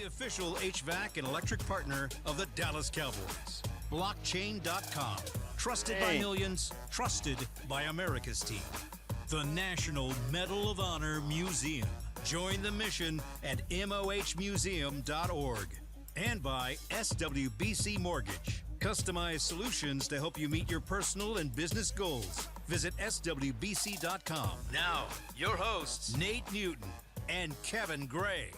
the official HVAC and electric partner of the Dallas Cowboys. Blockchain.com. Trusted by millions, trusted by America's team. The National Medal of Honor Museum. Join the mission at mohmuseum.org. And by SWBC Mortgage. Customized solutions to help you meet your personal and business goals. Visit SWBC.com. Now, your hosts, Nate Newton and Kevin Gray.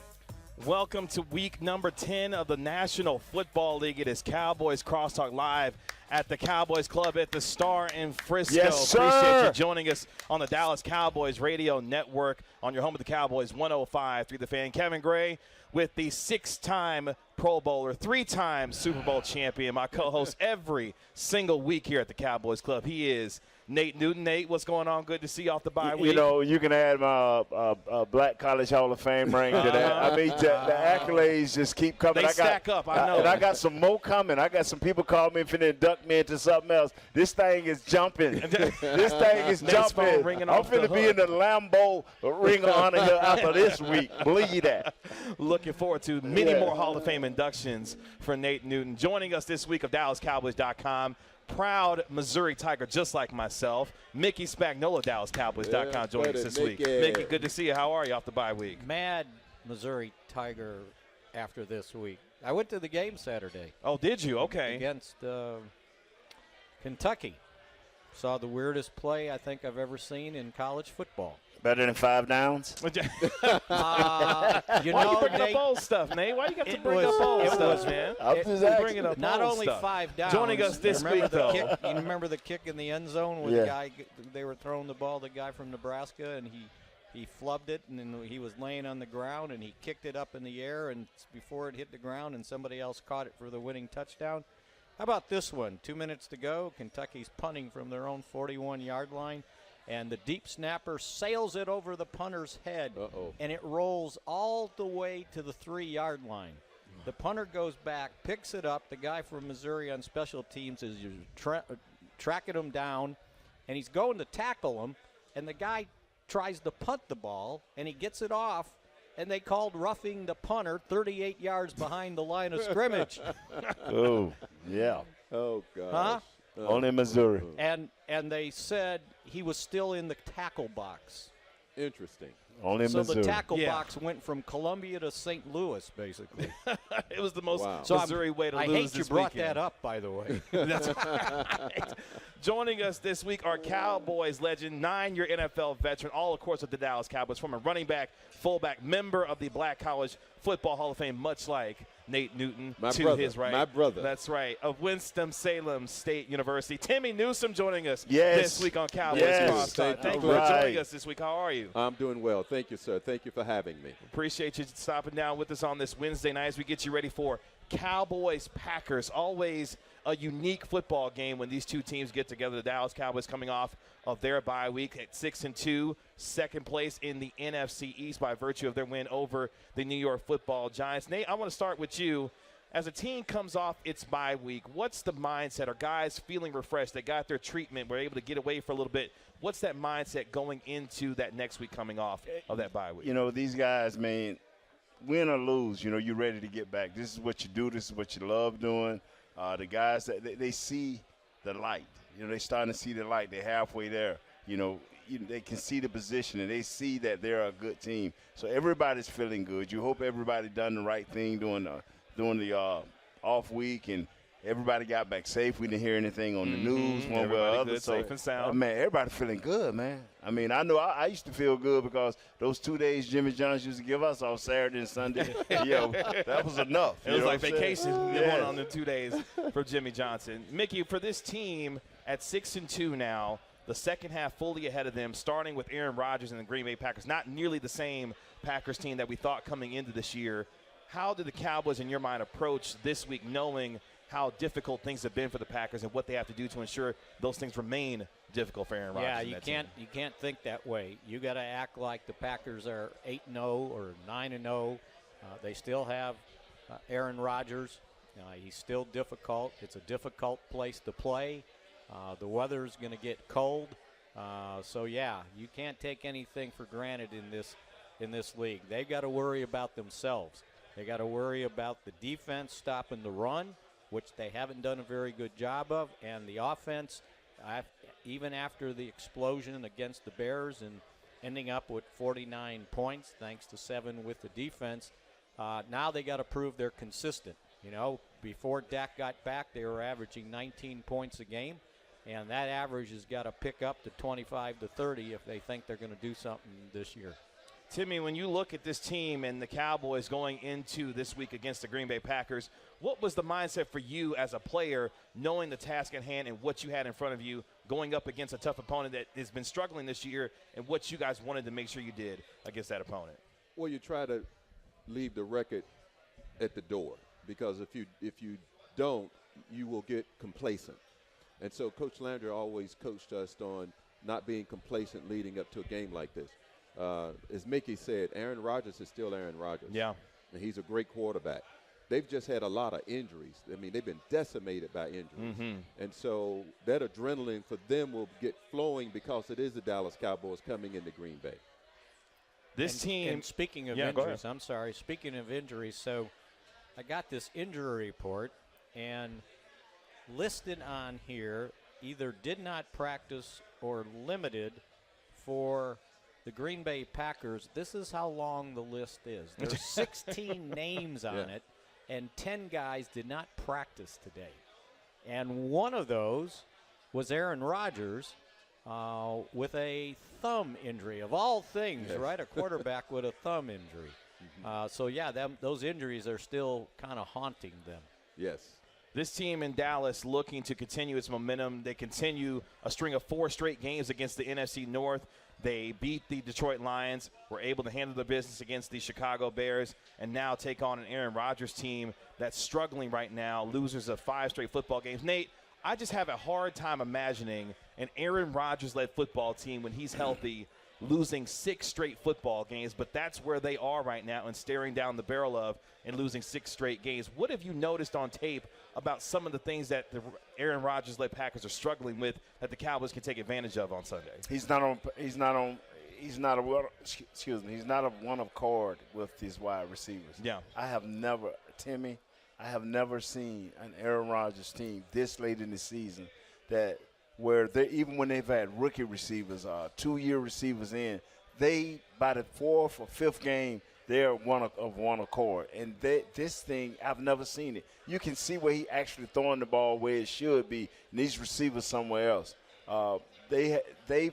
Welcome to week number 10 of the National Football League. It is Cowboys Crosstalk live at the Cowboys Club at the Star in Frisco. Yes, sir. Appreciate you joining us on the Dallas Cowboys Radio Network on your home of the Cowboys, 105.3 The Fan. Kevin Gray with the 6-time Pro Bowler, 3-time Super Bowl champion, my co-host every single week here at the Cowboys Club. He is Nate Newton. Nate, what's going on? Good to see you off the bye week. You know, you can add my Black College Hall of Fame ring to that. I mean, the accolades just keep coming. They stack up, I know. And I got some more coming. I got some people calling me and finna induct me into something else. This thing is jumping. This thing is jumping. I'm finna be in the Lambeau Ring of Honor here after this week. Believe that. Looking forward to many more Hall of Fame inductions for Nate Newton. Joining us this week of DallasCowboys.com, proud Missouri Tiger just like myself, Mickey Spagnuolo, DallasCowboys.com, joining us this week. Mickey, good to see you. How are you off the bye week? Mad Missouri Tiger after this week. I went to the game Saturday. Oh, did you? Okay. Against Kentucky. Saw the weirdest play I think I've ever seen in college football. Better than 5 downs? Why you bringing up old stuff, Nate? Why you got to bring up old stuff, man? I'm just bringing up not old only stuff. 5 downs. Joining us this week, though. You remember the kick in the end zone where the guy, they were throwing the ball, the guy from Nebraska, and he flubbed it, and then he was laying on the ground, and he kicked it up in the air, and before it hit the ground, and somebody else caught it for the winning touchdown. How about this one? 2 minutes to go. Kentucky's punting from their own 41-yard line. And the deep snapper sails it over the punter's head, and it rolls all the way to the 3-yard line. The punter goes back, picks it up. The guy from Missouri on special teams is tracking him down, and he's going to tackle him, and the guy tries to punt the ball, and he gets it off, and they called roughing the punter 38 yards behind the line of scrimmage. Oh, yeah. Oh, God. Huh? Only in Missouri. And they said he was still in the tackle box. Interesting. Only in Missouri. So the tackle box went from Columbia to St. Louis, basically. It was the most So Missouri way to lose I hate this you brought weekend. that up, by the way. That's right. Joining us this week, our Cowboys legend, 9-year NFL veteran, all, of course, with the Dallas Cowboys, former running back, fullback, member of the Black College Football Hall of Fame, much like Nate Newton his right. My brother. That's right. Of Winston-Salem State University. Timmy Newsome joining us Yes. this week on Cowboys Yes. Crosstalk. Thank you All for right. joining us this week. How are you? I'm doing well. Thank you, sir. Thank you for having me. Appreciate you stopping down with us on this Wednesday night as we get you ready for Cowboys-Packers. Always a unique football game when these two teams get together. The Dallas Cowboys coming off of their bye week at 6-2, second place in the NFC East by virtue of their win over the New York Football Giants. Nate, I want to start with you. As a team comes off its bye week, what's the mindset? Are guys feeling refreshed? They got their treatment, were able to get away for a little bit. What's that mindset going into that next week coming off of that bye week? You know, these guys, man, win or lose, you know, you're ready to get back. This is what you do. This is what you love doing. The guys, they see the light. You know, they're starting to see the light. They're halfway there. You know, they can see the position, and they see that they're a good team. So everybody's feeling good. You hope everybody done the right thing during the off week, and everybody got back safe. We didn't hear anything on the news one way or other. Good, safe and sound. Man, everybody feeling good, man. I mean, I know I used to feel good because those 2 days Jimmy Johnson used to give us on Saturday and Sunday, that was enough. It was like vacation going on in 2 days for Jimmy Johnson. Mickey, for this team at 6-2 now, the second half fully ahead of them, starting with Aaron Rodgers and the Green Bay Packers, not nearly the same Packers team that we thought coming into this year. How did the Cowboys, in your mind, approach this week knowing how difficult things have been for the Packers and what they have to do to ensure those things remain difficult for Aaron Rodgers? Yeah, you can't think that way. You got to act like the Packers are 8-0 or 9-0. They still have Aaron Rodgers. He's still difficult. It's a difficult place to play. The weather's going to get cold. So yeah, you can't take anything for granted in this league. They've got to worry about themselves. They got to worry about the defense stopping the run, which they haven't done a very good job of, and the offense, even after the explosion against the Bears and ending up with 49 points, thanks to 7 with the defense, now they got to prove they're consistent. You know, before Dak got back, they were averaging 19 points a game, and that average has got to pick up to 25 to 30 if they think they're going to do something this year. Timmy, when you look at this team and the Cowboys going into this week against the Green Bay Packers, what was the mindset for you as a player, knowing the task at hand and what you had in front of you, going up against a tough opponent that has been struggling this year, and what you guys wanted to make sure you did against that opponent? Well, you try to leave the record at the door, because if you don't, you will get complacent. And so Coach Landry always coached us on not being complacent leading up to a game like this. As Mickey said, Aaron Rodgers is still Aaron Rodgers. Yeah. And he's a great quarterback. They've just had a lot of injuries. I mean, they've been decimated by injuries. Mm-hmm. And so that adrenaline for them will get flowing because it is the Dallas Cowboys coming into Green Bay. This team. And speaking of injuries, I'm sorry, speaking of injuries, so I got this injury report, and listed on here either did not practice or limited for the Green Bay Packers. This is how long the list is. There's 16 names on it, and 10 guys did not practice today. And one of those was Aaron Rodgers with a thumb injury. Of all things, right? A quarterback with a thumb injury. So, yeah, those injuries are still kind of haunting them. Yes. This team in Dallas looking to continue its momentum. They continue a string of 4 straight games against the NFC North. They beat the Detroit Lions, were able to handle their business against the Chicago Bears, and now take on an Aaron Rodgers team that's struggling right now, losers of 5 straight football games. Nate, I just have a hard time imagining an Aaron Rodgers-led football team when he's healthy losing 6 straight football games, but that's where they are right now and staring down the barrel of and losing 6 straight games. What have you noticed on tape about some of the things that the Aaron Rodgers-led Packers are struggling with that the Cowboys can take advantage of on Sunday? He's not a one of cord with his wide receivers. Yeah. I have never seen an Aaron Rodgers team this late in the season that where they, even when they've had rookie receivers, 2-year receivers in, they by the 4th or 5th game, they're one accord. And this thing, I've never seen it. You can see where he actually throwing the ball where it should be, and these receivers somewhere else. They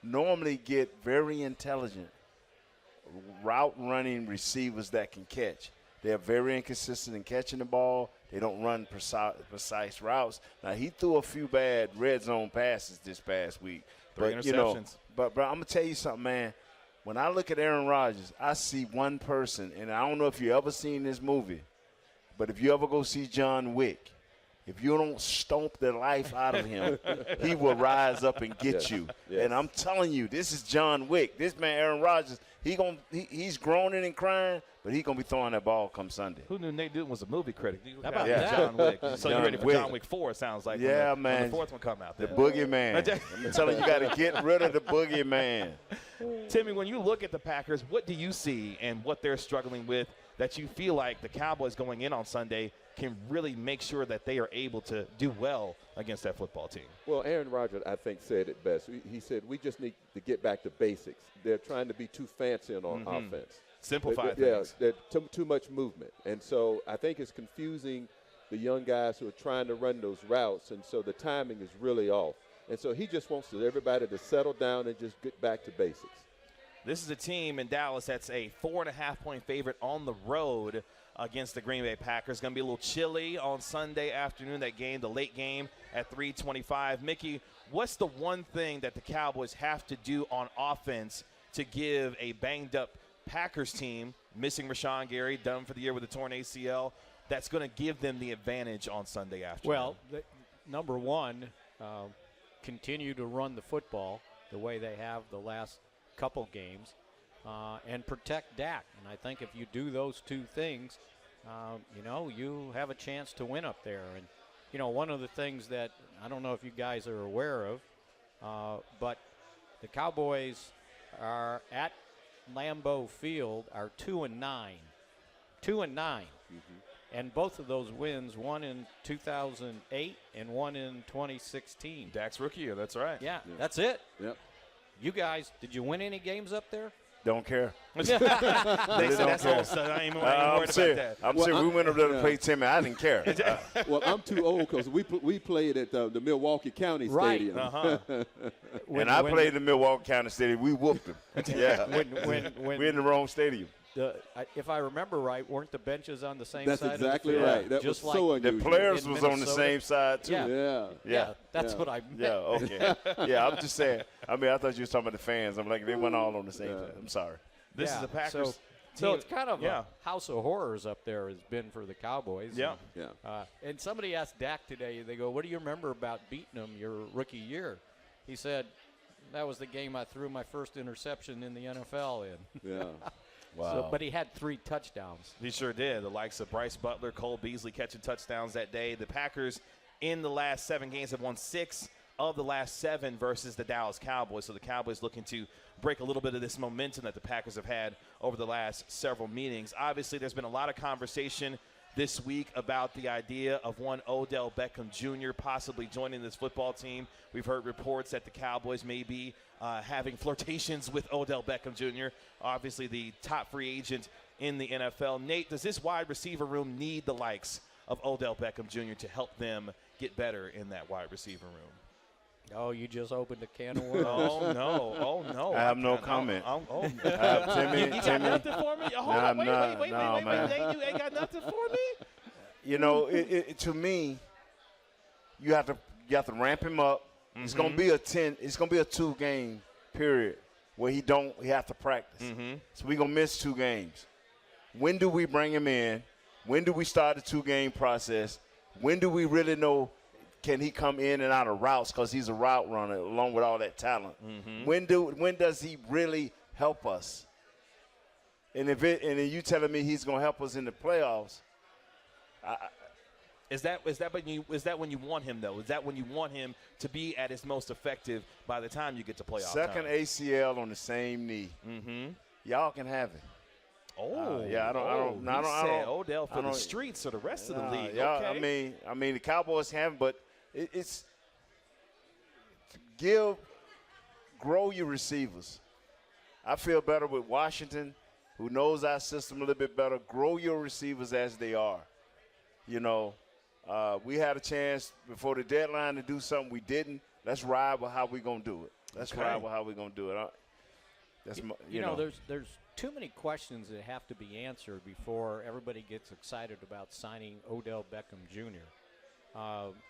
normally get very intelligent route running receivers that can catch. They're very inconsistent in catching the ball. They don't run precise routes. Now, he threw a few bad red zone passes this past week. 3 interceptions. But I'm going to tell you something, man. When I look at Aaron Rodgers, I see one person, and I don't know if you ever seen this movie, but if you ever go see John Wick, if you don't stomp the life out of him, he will rise up and get you. Yes. And I'm telling you, this is John Wick. This man, Aaron Rodgers, he's groaning and crying, but he's going to be throwing that ball come Sunday. Who knew Nate Newton was a movie critic? How about that? John Wick. So you're ready for Wick. John Wick 4, it sounds like. Yeah, when man. the 4th one come out. The Then. boogeyman. I'm telling you, you got to get rid of the boogeyman. Timmy, when you look at the Packers, what do you see and what they're struggling with that you feel like the Cowboys going in on Sunday can really make sure that they are able to do well against that football team? Well, Aaron Rodgers, I think, said it best. He said, we just need to get back to basics. They're trying to be too fancy on offense. Simplify things. things. Yeah, too much movement. And so I think it's confusing the young guys who are trying to run those routes, and so the timing is really off. And so he just wants everybody to settle down and just get back to basics. This is a team in Dallas that's a 4.5-point favorite on the road against the Green Bay Packers. Going to be a little chilly on Sunday afternoon, that game, the late game at 3:25. Mickey, what's the one thing that the Cowboys have to do on offense to give a banged-up Packers team, missing Rashawn Gary, done for the year with a torn ACL, that's going to give them the advantage on Sunday afternoon? Well, number one, continue to run the football the way they have the last couple games, and protect Dak. And I think if you do those 2 things, you have a chance to win up there. And, one of the things that I don't know if you guys are aware of, but the Cowboys are at Lambeau Field are 2-9 2-9. And both of those wins, one in 2008 and one in 2016. Dak's rookie year, that's right. Yeah, that's it. Yep. You guys, did you win any games up there? Don't care. They said that's all said. I ain't worried about that. I'm serious. We went over there to play Timmy. I didn't care. Well, I'm too old because we played at the Milwaukee County Stadium. And I played in Milwaukee County Stadium. We whooped them. Yeah. We're in the wrong stadium. If I remember right, weren't the benches on the same That's side? exactly of the field? right. That Just was like so The unusual. players In was on the Minnesota? same side, too. Yeah. That's what I meant. Yeah, okay. Yeah, I'm just saying. I mean, I thought you were talking about the fans. I'm like, they went all on the same side. I'm sorry. This is the Packers. So it's kind of a house of horrors up there has been for the Cowboys. Yeah. And somebody asked Dak today, they go, what do you remember about beating them your rookie year? He said, that was the game I threw my first interception in the NFL in. Yeah. Wow. So, but he had 3 touchdowns. He sure did. The likes of Bryce Butler, Cole Beasley catching touchdowns that day. The Packers in the last 7 games have won 6 of the last 7 versus the Dallas Cowboys. So the Cowboys looking to break a little bit of this momentum that the Packers have had over the last several meetings. Obviously, there's been a lot of conversation this week about the idea of one Odell Beckham Jr. possibly joining this football team. We've heard reports that the Cowboys may be having flirtations with Odell Beckham Jr., obviously the top free agent in the NFL. Nate, does this wide receiver room need the likes of Odell Beckham Jr. to help them get better in that wide receiver room? Oh, you just opened a can of worms. Oh, no. I have no comment. You got nothing for me? Hold on, wait, Nate, you ain't got nothing for me? You know, to me, you have to ramp him up. Mm-hmm. It's gonna be a 2-game period where he have to practice. Mm-hmm. So we're gonna miss 2 games. When do we bring him in? When do we start the 2-game process? When do we really know can he come in and out of routes because he's a route runner along with all that talent? Mm-hmm. When does he really help us? And then you telling me he's gonna help us in the playoffs? Is that when you want him, though? Is that when you want him to be at his most effective by the time you get to playoff Second time? ACL on the same knee. Mm-hmm. Y'all can have it. Yeah, I don't. Odell for the streets or the rest of the league. Yeah, okay. I mean, the Cowboys have, but it's grow your receivers. I feel better with Washington, who knows our system a little bit better. Grow your receivers as they are. You know, we had a chance before the deadline to do something. We didn't. Let's ride with how we're going to do it. You know, there's too many questions that have to be answered before everybody gets excited about signing Odell Beckham Jr.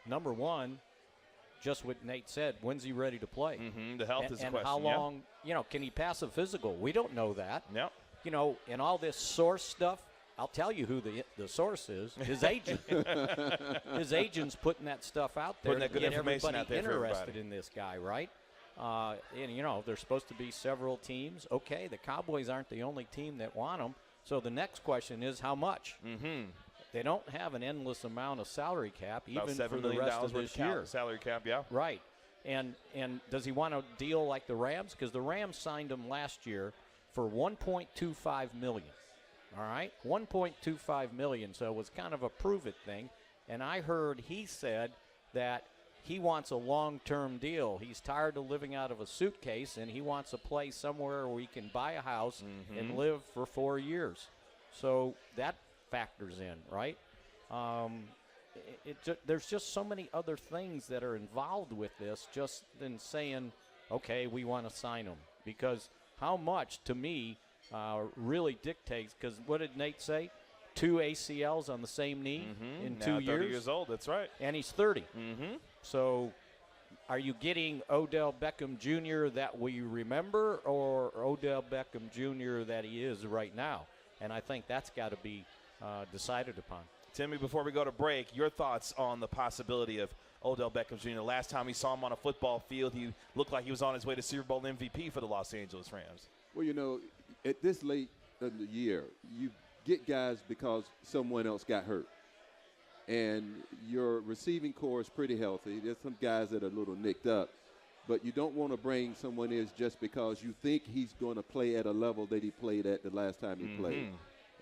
Number one, just what Nate said, when's he ready to play? Mm-hmm. The health is a question. And how long, can he pass a physical? We don't know that. Yep. And all this source stuff, I'll tell you who the source is, his agent. His agent's putting that stuff out there putting that good get information everybody out there interested in this guy, right? And, there's supposed to be several teams. Okay, the Cowboys aren't the only team that want him. So the next question is how much? Mm-hmm. They don't have an endless amount of salary cap, about even for the rest of this year. Salary cap, yeah. Right. And does he want a deal like the Rams? Because the Rams signed him last year for $1.25 million. All right, $1.25 million. So it was kind of a prove-it thing. And I heard he said that he wants a long-term deal. He's tired of living out of a suitcase, and he wants a place somewhere where he can buy a house and live for 4 years. So that factors in, right? There's just so many other things that are involved with this just than saying, okay, we want to sign him. Because how much, to me, really dictates, because what did Nate say? 2 ACLs on the same knee in 2 years. 30 years old, that's right. And he's 30. Mm-hmm. So are you getting Odell Beckham Jr. that we remember or Odell Beckham Jr. that he is right now? And I think that's got to be decided upon. Timmy, before we go to break, your thoughts on the possibility of Odell Beckham Jr. Last time we saw him on a football field, he looked like he was on his way to Super Bowl MVP for the Los Angeles Rams. Well, at this late in the year, you get guys because someone else got hurt. And your receiving core is pretty healthy. There's some guys that are a little nicked up. But you don't want to bring someone in just because you think he's going to play at a level that he played at the last time he played.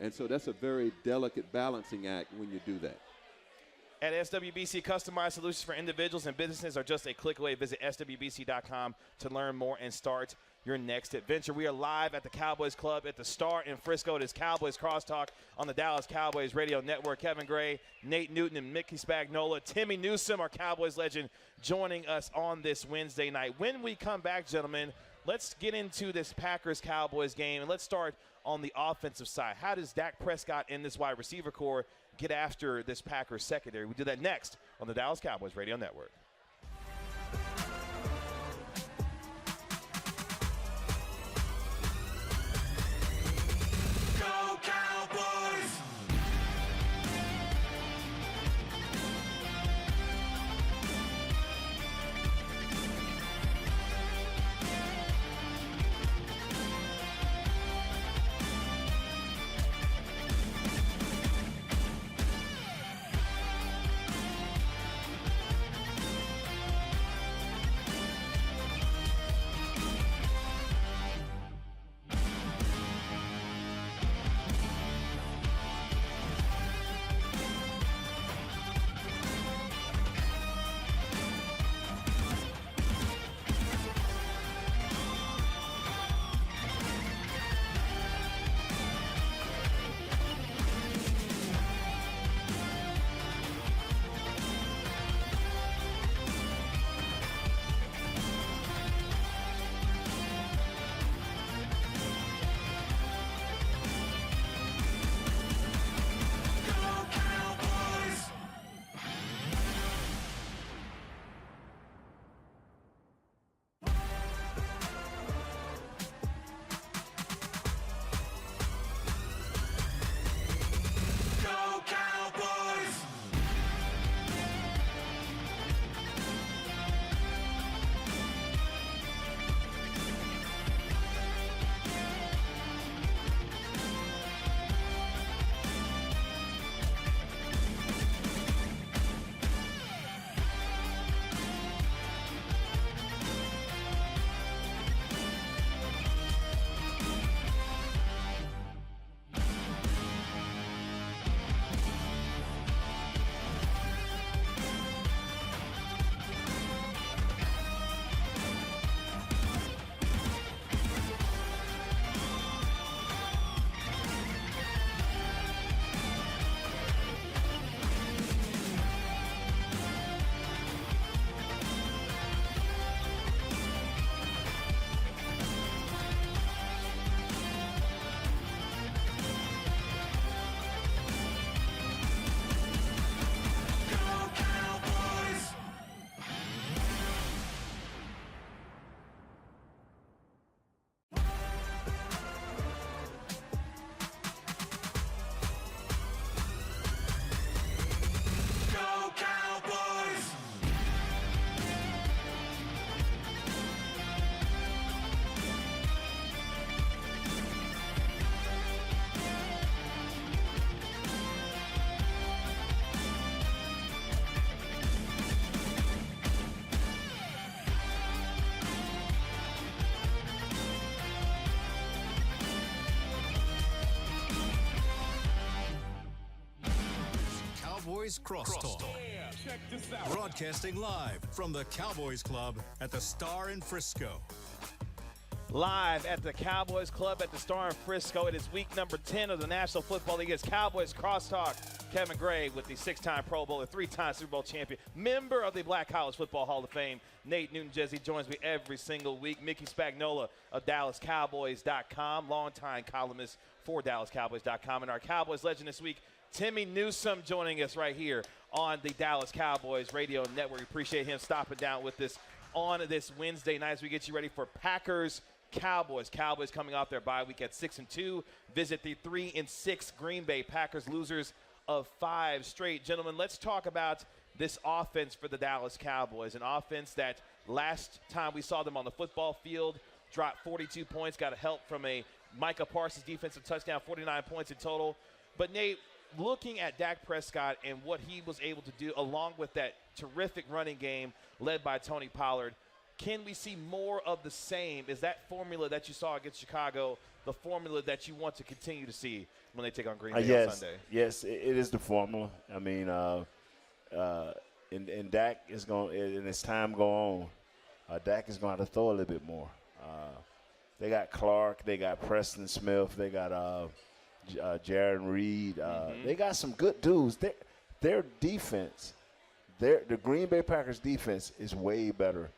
And so that's a very delicate balancing act when you do that. At SWBC, customized solutions for individuals and businesses are just a click away. Visit SWBC.com to learn more and start your next adventure. We are live at the Cowboys Club at the Star in Frisco. It is Cowboys Crosstalk on the Dallas Cowboys Radio Network. Kevin Gray, Nate Newton, and Mickey Spagnola. Timmy Newsome, our Cowboys legend, joining us on this Wednesday night. When we come back, gentlemen, let's get into this Packers-Cowboys game, and let's start on the offensive side. How does Dak Prescott and this wide receiver core get after this Packers secondary? We do that next on the Dallas Cowboys Radio Network. Go Cowboys! Cowboys Crosstalk. Broadcasting live from the Cowboys Club at the Star in Frisco. Live at the Cowboys Club at the Star in Frisco. It is week number 10 of the National Football League. It's Cowboys Crosstalk. Kevin Gray with the 6-time Pro Bowler, 3-time Super Bowl champion, member of the Black College Football Hall of Fame. Nate Newton-Jesse joins me every single week. Mickey Spagnola of DallasCowboys.com, longtime columnist for DallasCowboys.com. And our Cowboys legend this week, Timmy Newsome, joining us right here on the Dallas Cowboys Radio Network. We appreciate him stopping down with us on this Wednesday night as we get you ready for Packers-Cowboys. Cowboys coming off their bye week at 6-2. Visit the 3-6 Green Bay Packers, losers of 5 straight. Gentlemen, let's talk about this offense for the Dallas Cowboys, an offense that last time we saw them on the football field dropped 42 points, got help from a Micah Parsons defensive touchdown, 49 points in total. But, Nate, looking at Dak Prescott and what he was able to do, along with that terrific running game led by Tony Pollard, Can we see more of the same? Is that formula that you saw against Chicago the formula that you want to continue to see when they take on Green Bay on Sunday? Yes, it is the formula. I mean, and Dak is going, and as time go on, Dak is going to have to throw a little bit more. They got Clark, they got Preston Smith, they got Jaron Reed. They got some good dudes. Their defense, the Green Bay Packers defense is way better.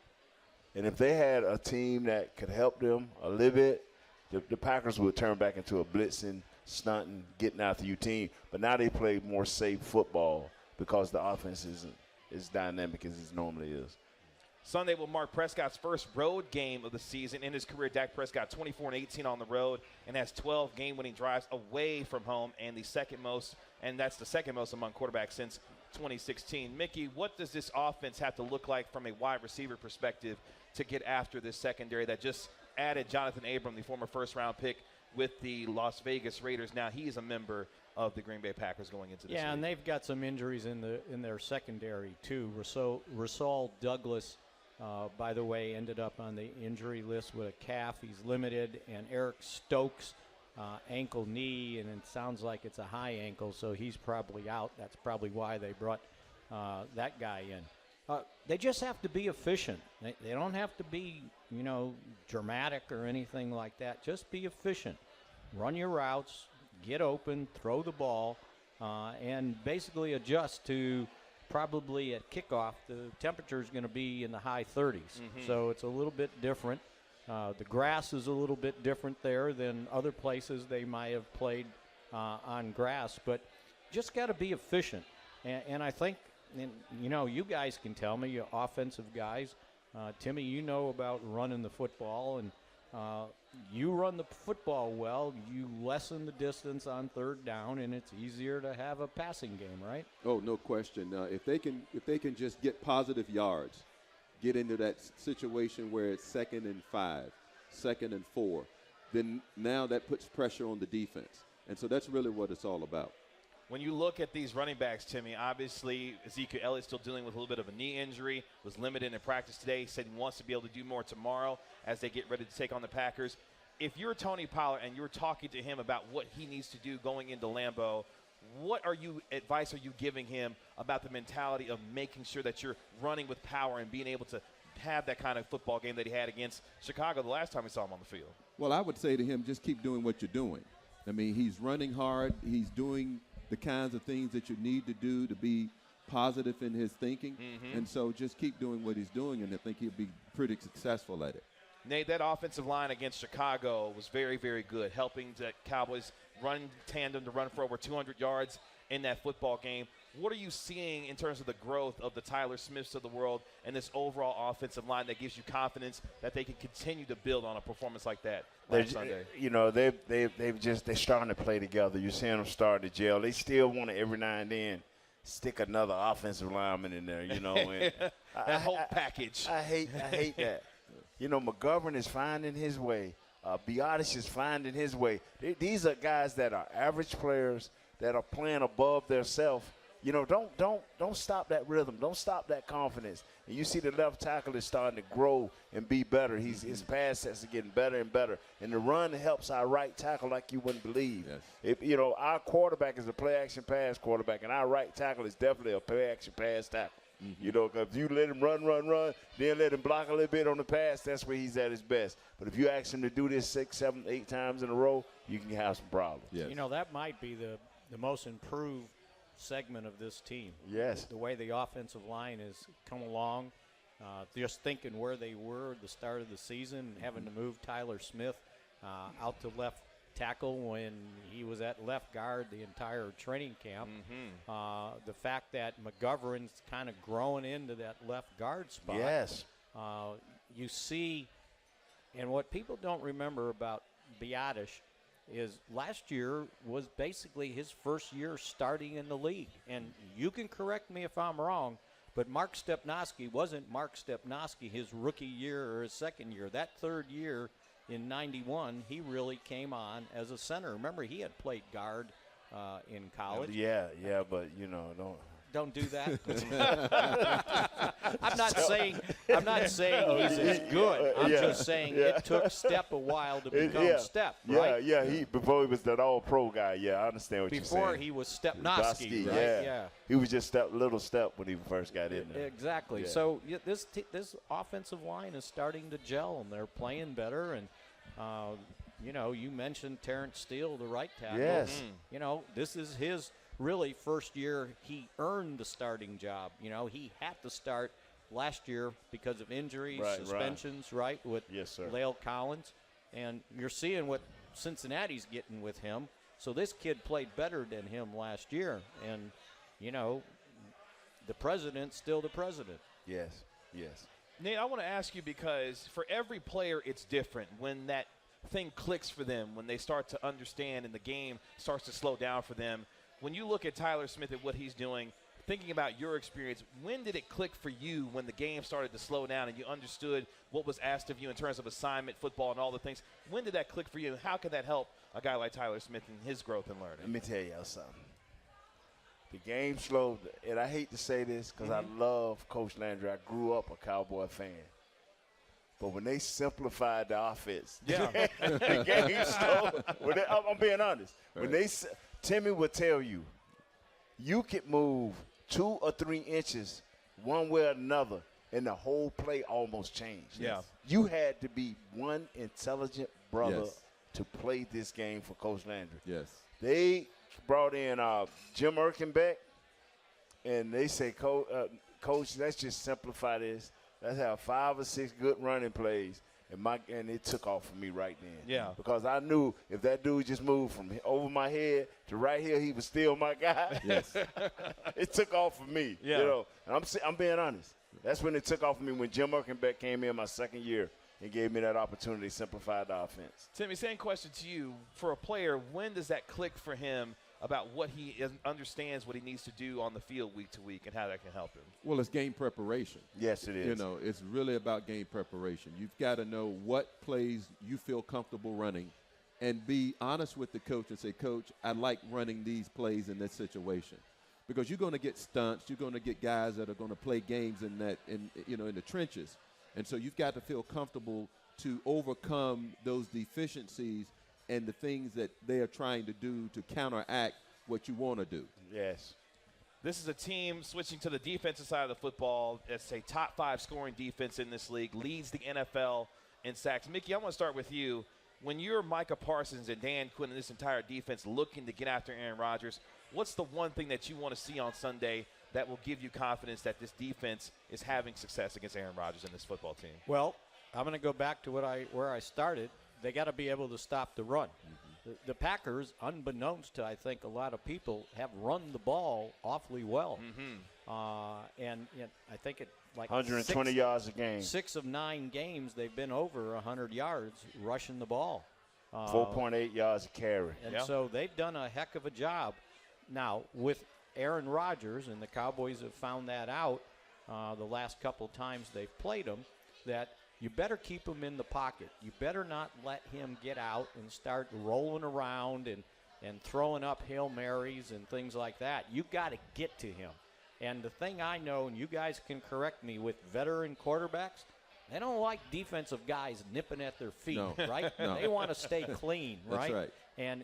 And if they had a team that could help them a little bit, the Packers would turn back into a blitzing, stunting, getting after you team. But now they play more safe football because the offense isn't as dynamic as it normally is. Sunday will mark Prescott's first road game of the season. In his career, Dak Prescott 24-18 on the road and has 12 game-winning drives away from home, and that's the second most among quarterbacks since 2016. Mickey, what does this offense have to look like from a wide receiver perspective to get after this secondary that just added Jonathan Abram, the former first-round pick with the Las Vegas Raiders? Now he's a member of the Green Bay Packers going into this week. And they've got some injuries in their secondary too. Rasul Douglas, by the way, ended up on the injury list with a calf. He's limited. And Eric Stokes, ankle, knee, and it sounds like it's a high ankle, so he's probably out. That's probably why they brought that guy in. They just have to be efficient. They don't have to be, dramatic or anything like that. Just be efficient. Run your routes, get open, throw the ball, and basically adjust to probably at kickoff, the temperature is going to be in the high 30s. So it's a little bit different. The grass is a little bit different there than other places they might have played on grass. But just got to be efficient. And I think, you guys can tell me, you offensive guys. Timmy, you know about running the football, and you run the football well, you lessen the distance on third down, and it's easier to have a passing game, right? Oh, no question. If they can just get positive yards, get into that situation where it's 2nd and 5, 2nd and 4, then now that puts pressure on the defense. And so that's really what it's all about. When you look at these running backs, Timmy, obviously Ezekiel Elliott still dealing with a little bit of a knee injury, was limited in practice today. He said he wants to be able to do more tomorrow as they get ready to take on the Packers. If you're Tony Pollard and you're talking to him about what he needs to do going into Lambeau, what advice are you giving him about the mentality of making sure that you're running with power and being able to have that kind of football game that he had against Chicago the last time we saw him on the field? Well, I would say to him, just keep doing what you're doing. I mean, he's running hard. He's doing the kinds of things that you need to do to be positive in his thinking. And so just keep doing what he's doing, and I think he'll be pretty successful at it. Nate, that offensive line against Chicago was very, very good, helping the Cowboys run tandem to run for over 200 yards in that football game. What are you seeing in terms of the growth of the Tyler Smiths of the world and this overall offensive line that gives you confidence that they can continue to build on a performance like that last Sunday? They're starting to play together. You're seeing them start to gel. They still want to every now and then stick another offensive lineman in there, And that whole package. I hate that. McGovern is finding his way. Biotis is finding his way. These are guys that are average players that are playing above their self. Don't stop that rhythm. Don't stop that confidence. And you see the left tackle is starting to grow and be better. His pass sets are getting better and better. And the run helps our right tackle like you wouldn't believe. Yes. Our quarterback is a play-action pass quarterback, and our right tackle is definitely a play-action pass tackle. Because if you let him run, then let him block a little bit on the pass, that's where he's at his best. But if you ask him to do this 6, 7, 8 times in a row, you can have some problems. Yes. That might be the most improved segment of this team. Yes. The way the offensive line has come along, just thinking where they were at the start of the season, having to move Tyler Smith out to left tackle when he was at left guard the entire training camp. The fact that McGovern's kind of growing into that left guard spot. Yes. You see, and what people don't remember about Biotis is last year was basically his first year starting in the league. And you can correct me if I'm wrong, but Mark Stepnoski wasn't Mark Stepnoski his rookie year or his second year. That third year in 91, he really came on as a center. Remember, he had played guard in college. Yeah, but Don't do that. I'm not saying he's as good. I'm just saying it took Step a while to become Step, right? Yeah. Before he was that all-pro guy. Yeah, I understand what you're saying. Before he was Stepnoski, right? Yeah. He was just little Step when he first got in there. Exactly. Yeah. So this offensive line is starting to gel, and they're playing better. And you mentioned Terrence Steele, the right tackle. Yes. This is his really first year he earned the starting job. He had to start last year because of injuries, suspensions, right, with Lale Collins. And you're seeing what Cincinnati's getting with him. So this kid played better than him last year. And, the president's still the president. Yes. Nate, I want to ask you, because for every player it's different when that thing clicks for them, when they start to understand and the game starts to slow down for them. When you look at Tyler Smith and what he's doing, thinking about your experience, when did it click for you when the game started to slow down and you understood what was asked of you in terms of assignment, football, and all the things? When did that click for you, and how can that help a guy like Tyler Smith in his growth and learning? Let me tell y'all something. The game slowed, and I hate to say this because I love Coach Landry. I grew up a Cowboy fan. But when they simplified the offense, the game slowed. I'm being honest. When Timmy would tell you, you could move 2 or 3 inches one way or another, and the whole play almost changed. Yeah. You had to be one intelligent brother to play this game for Coach Landry. Yes. They brought in Jim Erkenbeck, and they say, Coach, let's just simplify this. Let's have 5 or 6 good running plays. And it took off for me right then. Yeah. Because I knew if that dude just moved from over my head to right here, he was still my guy. Yes. It took off for me. Yeah. And I'm being honest. That's when it took off for me, when Jim Erkenbeck came in my second year and gave me that opportunity to simplify the offense. Timmy, same question to you. For a player, when does that click for him about what he understands what he needs to do on the field week to week and how that can help him? Well, it's game preparation. Yes, it is. It's really about game preparation. You've got to know what plays you feel comfortable running and be honest with the coach and say, Coach, I like running these plays in this situation. Because you're going to get stunts. You're going to get guys that are going to play games in the trenches. And so you've got to feel comfortable to overcome those deficiencies and the things that they are trying to do to counteract what you want to do. Yes. This is a team switching to the defensive side of the football. It's a top 5 scoring defense in this league, leads the NFL in sacks. Mickey, I want to start with you. When you're Micah Parsons and Dan Quinn and this entire defense looking to get after Aaron Rodgers, what's the one thing that you want to see on Sunday that will give you confidence that this defense is having success against Aaron Rodgers and this football team? Well, I'm going to go back to where I started. They got to be able to stop the run. The Packers, unbeknownst to I think a lot of people, have run the ball awfully well. And I think it like 120 yards a game. 6 of 9 games they've been over 100 yards rushing the ball. 4.8 yards a carry. And so they've done a heck of a job. Now, with Aaron Rodgers, and the Cowboys have found that out the last couple times they've played him, that you better keep him in the pocket. You better not let him get out and start rolling around and throwing up Hail Marys and things like that. You've got to get to him. And the thing I know, and you guys can correct me, with veteran quarterbacks, they don't like defensive guys nipping at their feet, right? No. They want to stay clean, right? That's right.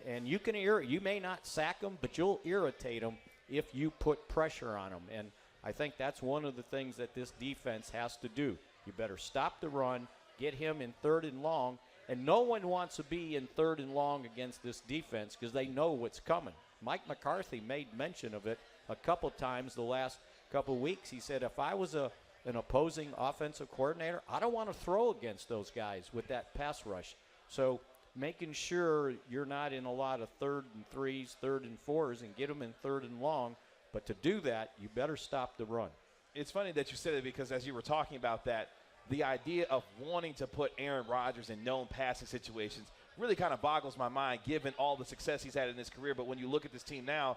And you can you may not sack them, but you'll irritate them if you put pressure on them. And I think that's one of the things that this defense has to do. You better stop the run, get him in 3rd and long, and no one wants to be in 3rd and long against this defense because they know what's coming. Mike McCarthy made mention of it a couple times the last couple weeks. He said, if I was an opposing offensive coordinator, I don't want to throw against those guys with that pass rush. So making sure you're not in a lot of 3rd and 3s, 3rd and 4s, and get them in 3rd and long. But to do that, you better stop the run. It's funny that you said it, because as you were talking about that, the idea of wanting to put Aaron Rodgers in known passing situations really kind of boggles my mind, given all the success he's had in his career. But when you look at this team now,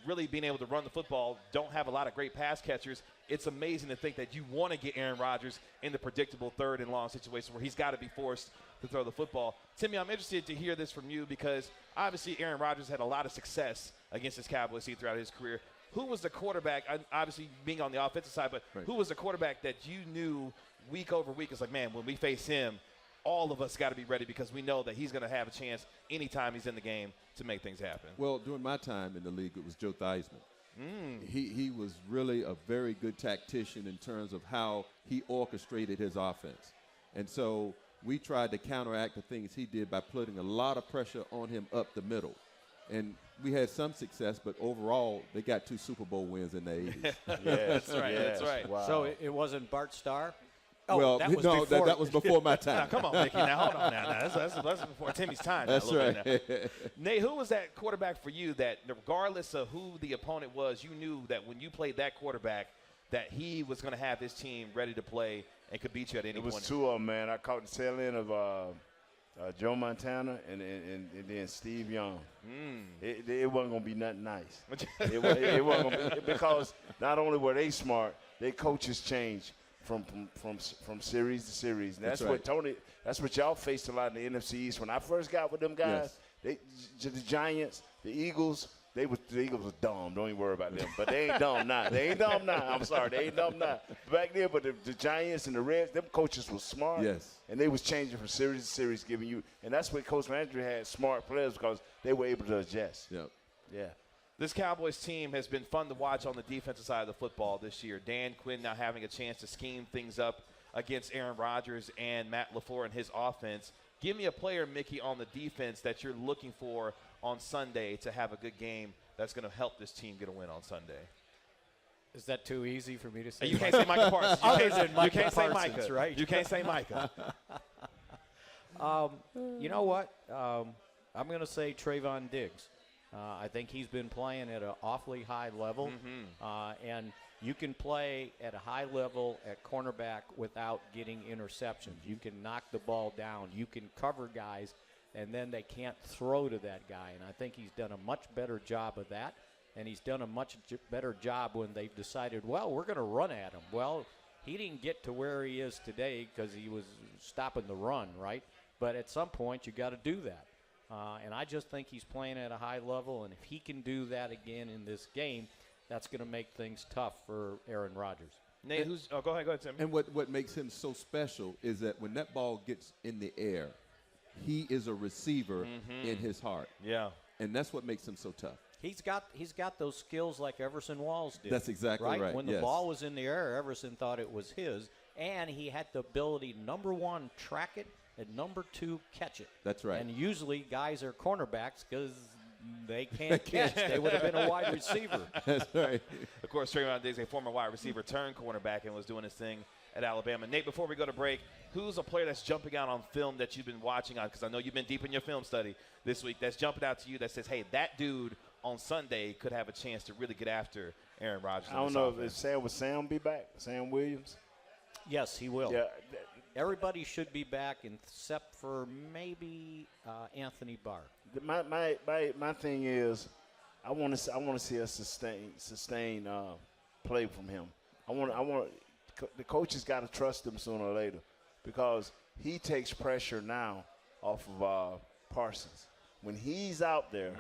really being able to run the football, don't have a lot of great pass catchers, it's amazing to think that you want to get Aaron Rodgers in the predictable 3rd and long situation where he's got to be forced to throw the football. Timmy, I'm interested to hear this from you, because obviously Aaron Rodgers had a lot of success against his Cowboys team throughout his career. who was the quarterback, obviously being on the offensive side, but who was the quarterback that you knew week over week? It's like, man, when we face him, all of us got to be ready because we know that he's going to have a chance anytime he's in the game to make things happen. Well, during my time in the league, it was Joe Theismann. He was really a very good tactician in terms of how he orchestrated his offense. And so we tried to counteract the things he did by putting a lot of pressure on him up the middle. And we had some success, but overall, they got 2 Super Bowl wins in the 80s. That's right. That's right. Wow. So it wasn't Bart Starr? Oh, well, that was no, before. that was before my time. Now, come on, Mickey. Now, hold on. Now, that's before Timmy's time. That's right. Nate, who was that quarterback for you that regardless of who the opponent was, you knew that when you played that quarterback that he was going to have his team ready to play and could beat you at any point? It was 2 of them, man. I caught the tail end of Joe Montana and then Steve Young. It wasn't going to be nothing nice. it wasn't going to be, because not only were they smart, their coaches changed from series to series. And that's right. That's what y'all faced a lot in the NFC East. When I first got with them guys, the Giants, the Eagles, the Eagles was dumb. Don't even worry about them. But they ain't dumb now. They ain't dumb now. I'm sorry. They ain't dumb now. Back then, but the Giants and the Reds, them coaches was smart. Yes. And they was changing from series to series, giving you – and that's what Coach Landry had, smart players, because they were able to adjust. Yep. Yeah. This Cowboys team has been fun to watch on the defensive side of the football this year. Dan Quinn now having a chance to scheme things up against Aaron Rodgers and Matt LaFleur and his offense. Give me a player, Mickey, on the defense that you're looking for on Sunday to have a good game that's going to help this team get a win on Sunday. Is that too easy for me to say? You can't say Micah Parsons. You can't say Parsons, Micah. right? You can't say Micah. You know what? I'm going to say Trayvon Diggs. I think he's been playing at an awfully high level, and you can play at a high level at cornerback without getting interceptions. You can knock the ball down. You can cover guys, and then they can't throw to that guy. And I think he's done a much better job of that, and he's done a much better job when they've decided, well, we're going to run at him. Well, he didn't get to where he is today because he was stopping the run, right? But at some point, you got to do that. And I just think he's playing at a high level, and if he can do that again in this game, that's going to make things tough for Aaron Rodgers. Nate, go ahead, Tim. And what makes him so special is that when that ball gets in the air, he is a receiver in his heart. Yeah. And that's what makes him so tough. He's got those skills like Everson Walls did. That's exactly right. When the ball was in the air, Everson thought it was his, and he had the ability, number one, track it, and number two, catch it. That's right. And usually guys are cornerbacks because they can't catch. They would have been a wide receiver. That's right. Of course, Trayvon Diggs, a former wide receiver turned cornerback, and was doing his thing at Alabama. Nate, before we go to break, who's a player that's jumping out on film that you've been watching on? Because I know you've been deep in your film study this week. That's jumping out to you that says, hey, that dude on Sunday could have a chance to really get after Aaron Rodgers. I don't know if Sam be back, Sam Williams. Yes, he will. Yeah. Everybody should be back except for maybe Anthony Barr. My thing is, I want to see a sustained play from him. The coaches got to trust him sooner or later, because he takes pressure now off of Parsons. When he's out there,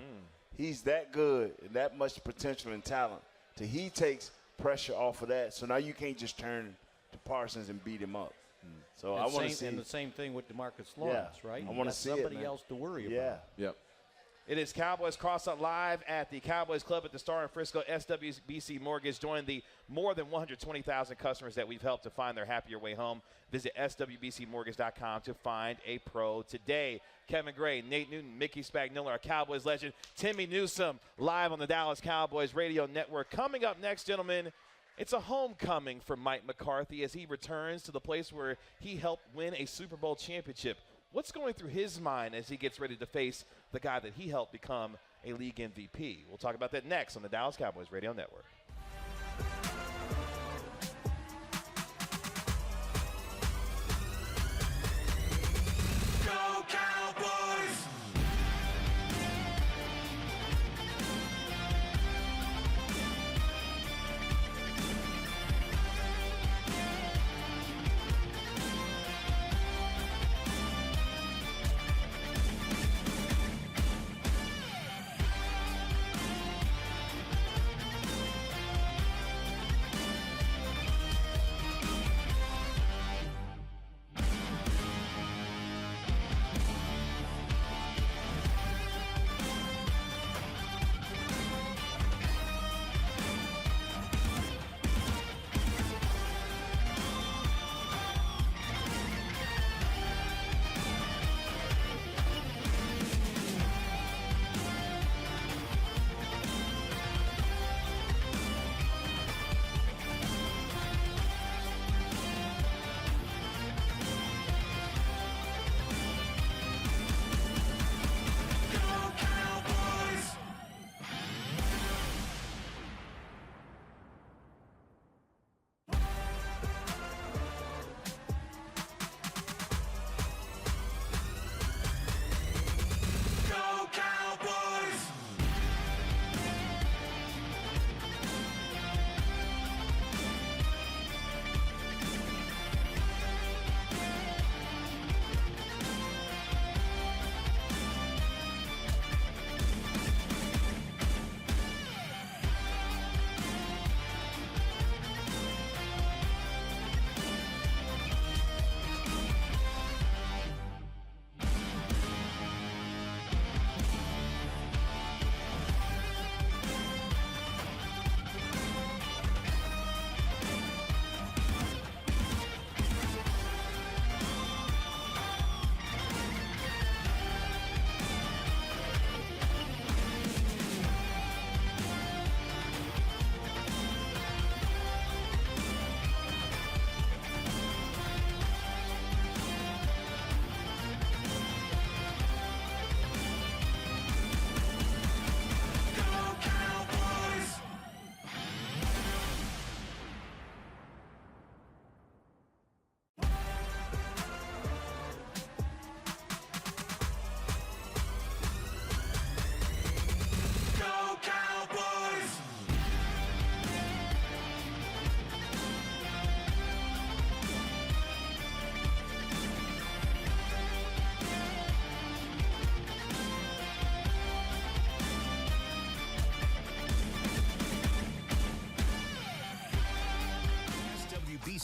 he's that good and that much potential and talent. He takes pressure off of that. So now you can't just turn to Parsons and beat him up. So I want to see. And the same thing with DeMarcus Lawrence, right? I want to see somebody it, else to worry about. Yeah. Yep. It is Cowboys Crosstalk live at the Cowboys Club at the Star in Frisco. SWBC Mortgage joined the more than 120,000 customers that we've helped to find their happier way home. Visit SWBCmortgage.com to find a pro today. Kevin Gray, Nate Newton, Mickey Spagnola, our Cowboys legend, Timmy Newsome, live on the Dallas Cowboys Radio Network. Coming up next, gentlemen, it's a homecoming for Mike McCarthy as he returns to the place where he helped win a Super Bowl championship. What's going through his mind as he gets ready to face the guy that he helped become a league MVP? We'll talk about that next on the Dallas Cowboys Radio Network. Go Cowboys!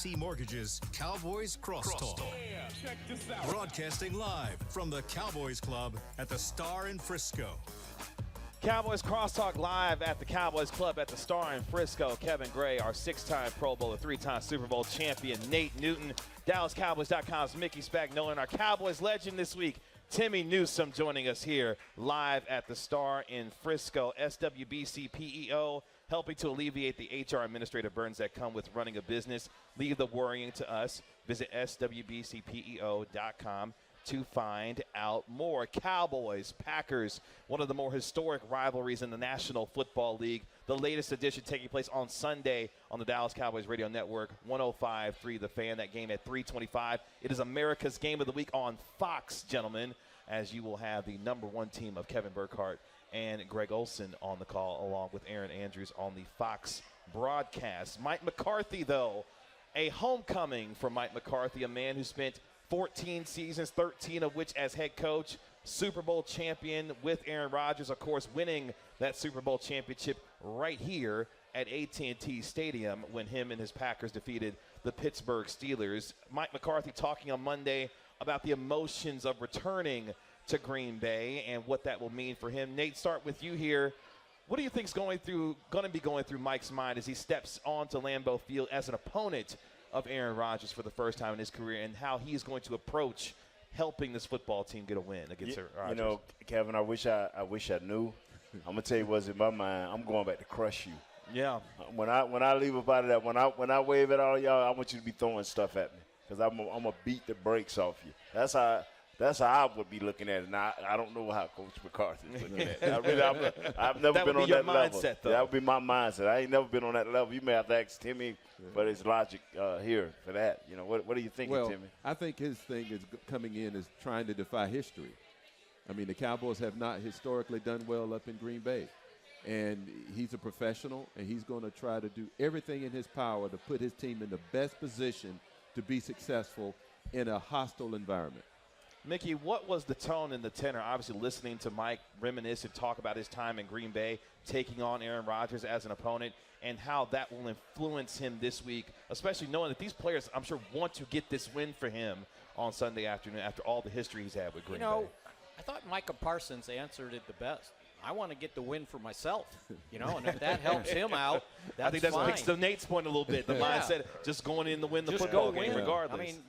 SWBC Mortgage's Cowboys Crosstalk. Check this out. Broadcasting live from the Cowboys Club at the Star in Frisco. Cowboys Crosstalk live at the Cowboys Club at the Star in Frisco. Kevin Gray, our 6-time Pro Bowler, 3-time Super Bowl champion, Nate Newton, DallasCowboys.com's Mickey Spagnola, and our Cowboys legend this week, Timmy Newsome, joining us here live at the Star in Frisco. SWBC PEO, helping to alleviate the HR administrative burdens that come with running a business. Leave the worrying to us. Visit SWBCPEO.com to find out more. Cowboys, Packers, one of the more historic rivalries in the National Football League. The latest edition taking place on Sunday on the Dallas Cowboys Radio Network, 105.3 The Fan. That game at 3:25. It is America's Game of the Week on Fox, gentlemen, as you will have the number one team of Kevin Burkhardt and Greg Olson on the call, along with Aaron Andrews on the Fox broadcast. Mike McCarthy, though, a homecoming for Mike McCarthy, a man who spent 14 seasons, 13 of which as head coach, Super Bowl champion with Aaron Rodgers, of course, winning that Super Bowl championship right here at AT&T Stadium when him and his Packers defeated the Pittsburgh Steelers. Mike McCarthy talking on Monday about the emotions of returning to Green Bay and what that will mean for him. Nate, start with you here. What do you think is going to be going through Mike's mind as he steps onto Lambeau Field as an opponent of Aaron Rodgers for the first time in his career, and how he's going to approach helping this football team get a win against Rodgers? You know, Kevin, I wish I knew. I'm gonna tell you what's in my mind. I'm going back to crush you. Yeah. When I leave up out of that, when I wave at all y'all, I want you to be throwing stuff at me because I'm gonna beat the brakes off you. That's how I would be looking at it. Now, I don't know how Coach McCarthy is looking at it. I've never been on that level. Though. That would be my mindset. I ain't never been on that level. You may have to ask Timmy, but his logic here for that. You know, what are you thinking, Timmy? I think his thing is coming in is trying to defy history. I mean, the Cowboys have not historically done well up in Green Bay. And he's a professional, and he's going to try to do everything in his power to put his team in the best position to be successful in a hostile environment. Mickey, what was the tone and the tenor? Obviously, listening to Mike reminisce and talk about his time in Green Bay, taking on Aaron Rodgers as an opponent, and how that will influence him this week, especially knowing that these players, I'm sure, want to get this win for him on Sunday afternoon after all the history he's had with Green Bay. I thought Micah Parsons answered it the best. I want to get the win for myself, and if that helps him out, that's I think that fine. makes to Nate's point a little bit. The mindset, just going in to win the Just football go game win. regardless. I mean,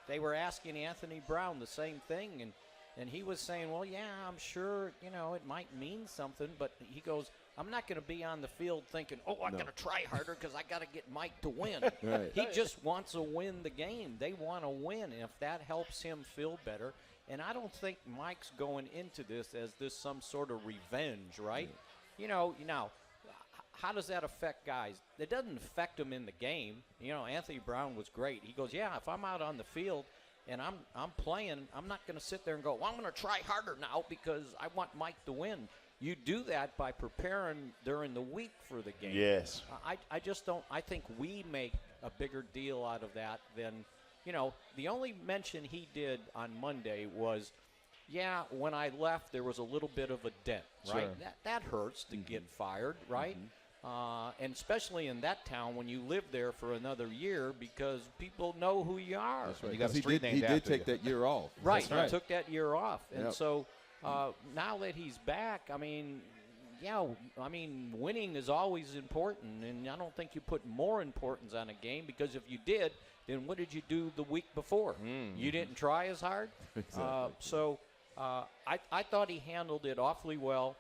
they were asking Anthony Brown the same thing, and he was saying, well, yeah, I'm sure, it might mean something, but he goes, I'm not going to be on the field thinking, I'm going to try harder because I got to get Mike to win. Right. He just wants to win the game. They want to win, and if that helps him feel better, and I don't think Mike's going into this as some sort of revenge, right? Now, how does that affect guys? It doesn't affect them in the game. Anthony Brown was great. He goes, yeah, if I'm out on the field and I'm playing, I'm not going to sit there and go, well, I'm going to try harder now because I want Mike to win. You do that by preparing during the week for the game. Yes. I just don't. I think we make a bigger deal out of that than, the only mention he did on Monday was, yeah, when I left, there was a little bit of a dent, right? Sure. That hurts to get fired, right? And especially in that town when you live there for another year because people know who you are. That's right. You got a 'Cause street named he did after take you. that year off. Right. That's right. He took that year off. And Yep. so now that he's back, winning is always important. And I don't think you put more importance on a game because if you did, then what did you do the week before? You didn't try as hard? Exactly. I thought he handled it awfully well.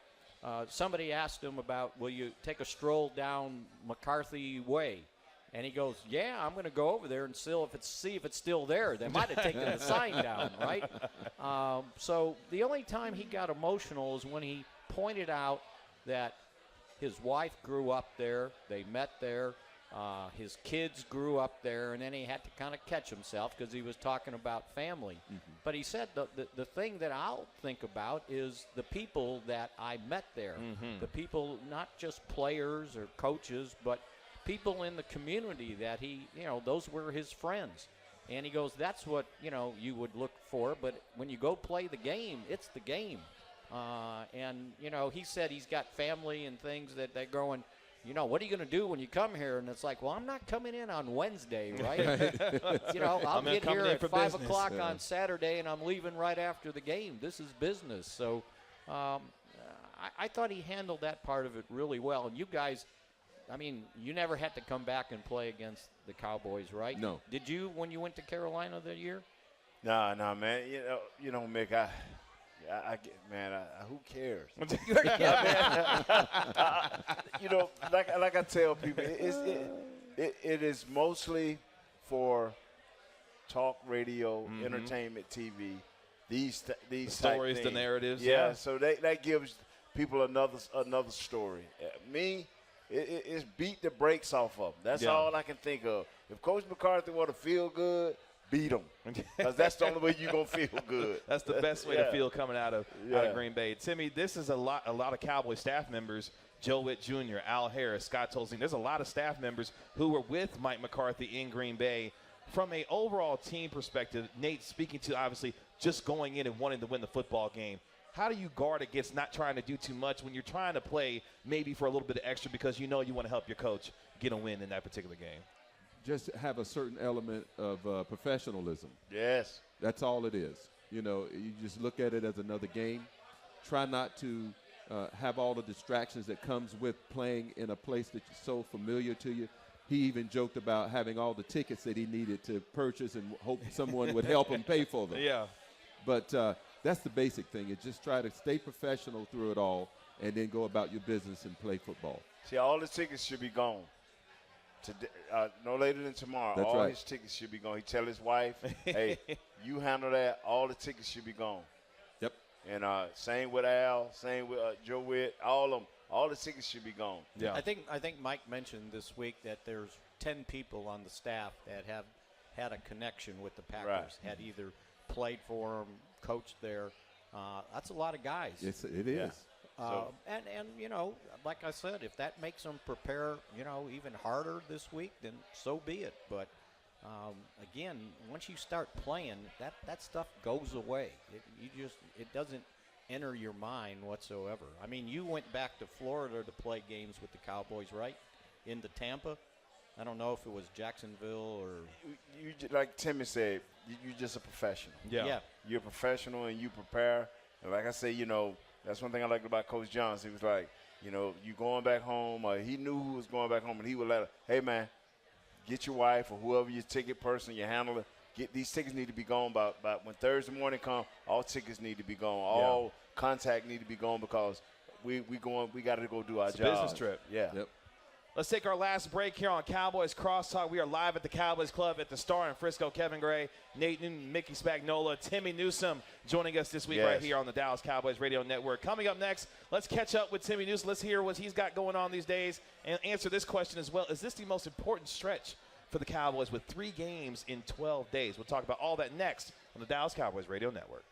Somebody asked him about, will you take a stroll down McCarthy Way? And he goes, yeah, I'm going to go over there and see if it's still there. They might have taken the sign down, right? So the only time he got emotional is when he pointed out that his wife grew up there, they met there, his kids grew up there, and then he had to kind of catch himself because he was talking about family. But he said the thing that I'll think about is the people that I met there, the people, not just players or coaches, but people in the community that those were his friends. And he goes, that's what, you would look for. But when you go play the game, it's the game. And he said he's got family and things that they're going, what are you going to do when you come here? And it's like, well, I'm not coming in on Wednesday, right? I'll get here at 5 o'clock on Saturday, and I'm leaving right after the game. This is business. So I thought he handled that part of it really well. And you guys, you never had to come back and play against the Cowboys, right? No. Did you when you went to Carolina that year? Nah, man. Mick, who cares? Like I tell people, it is mostly for talk radio, entertainment TV, these the stories, the narratives. Yeah, so that gives people another story. Me, it's beat the brakes off of them. That's all I can think of. If Coach McCarthy want to feel good, beat them, because that's the only way you're going to feel good. That's the best way to feel coming out of Green Bay. Timmy, this is a lot of Cowboys staff members, Joe Witt Jr., Al Harris, Scott Tolzien. There's a lot of staff members who were with Mike McCarthy in Green Bay. From an overall team perspective, Nate, speaking to obviously just going in and wanting to win the football game, how do you guard against not trying to do too much when you're trying to play maybe for a little bit of extra because you want to help your coach get a win in that particular game? Just have a certain element of professionalism. Yes. That's all it is. You just look at it as another game. Try not to have all the distractions that comes with playing in a place that's so familiar to you. He even joked about having all the tickets that he needed to purchase and hope someone would help him pay for them. Yeah. But that's the basic thing, is just try to stay professional through it all and then go about your business and play football. See, all the tickets should be gone. Today, no later than tomorrow. That's all right. his tickets should be gone. He tell his wife, hey, you handle that. All the tickets should be gone. Yep. And same with Al, same with Joe Witt, all of them. All the tickets should be gone. Yeah. I think Mike mentioned this week that there's 10 people on the staff that have had a connection with the Packers, Right. had either played for them, coached there. That's a lot of guys. It is. And like I said, if that makes them prepare, even harder this week, then so be it. But again, once you start playing, that stuff goes away. It doesn't enter your mind whatsoever. You went back to Florida to play games with the Cowboys, right? Into Tampa. I don't know if it was Jacksonville or. You like Timmy said, you're just a professional. Yeah. You're a professional and you prepare. And like I say, that's one thing I liked about Coach Johnson. He was like, you going back home. He knew who was going back home, and he would let her, hey, man, get your wife or whoever your ticket person, your handler, these tickets need to be gone by when Thursday morning come. All tickets need to be gone. All contact need to be gone because we got to go do our job. Business trip. Yeah. Yep. Let's take our last break here on Cowboys Crosstalk. We are live at the Cowboys Club at the Star in Frisco. Kevin Gray, Nate Newton, Mickey Spagnola, Timmy Newsome joining us this week right here on the Dallas Cowboys Radio Network. Coming up next, let's catch up with Timmy Newsome. Let's hear what he's got going on these days and answer this question as well. Is this the most important stretch for the Cowboys with 3 games in 12 days? We'll talk about all that next on the Dallas Cowboys Radio Network.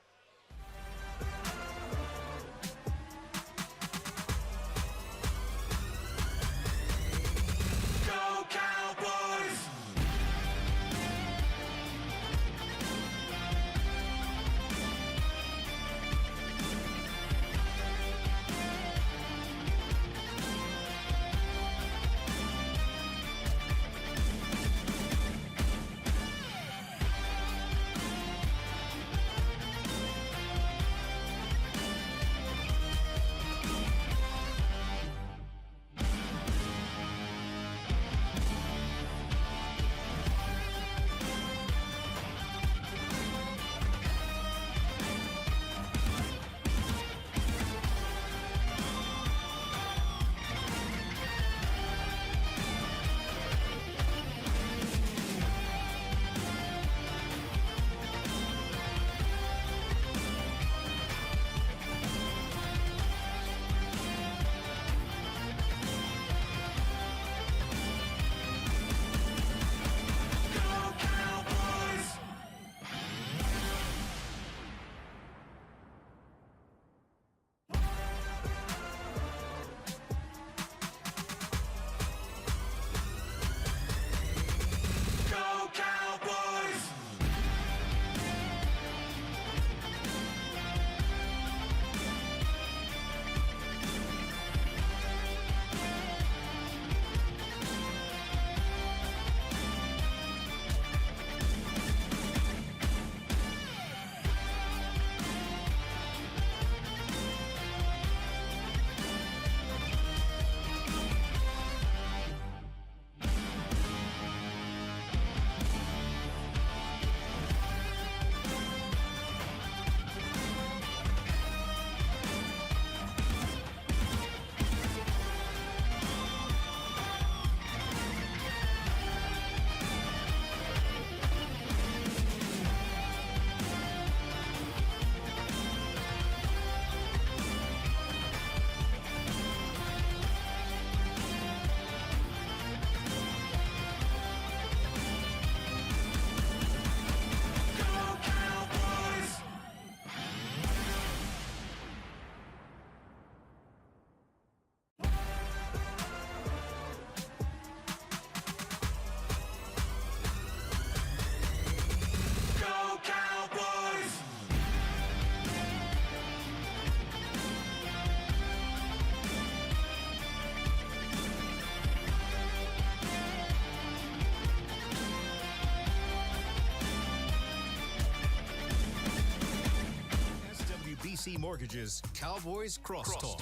SWBC Mortgage's Cowboys Crosstalk.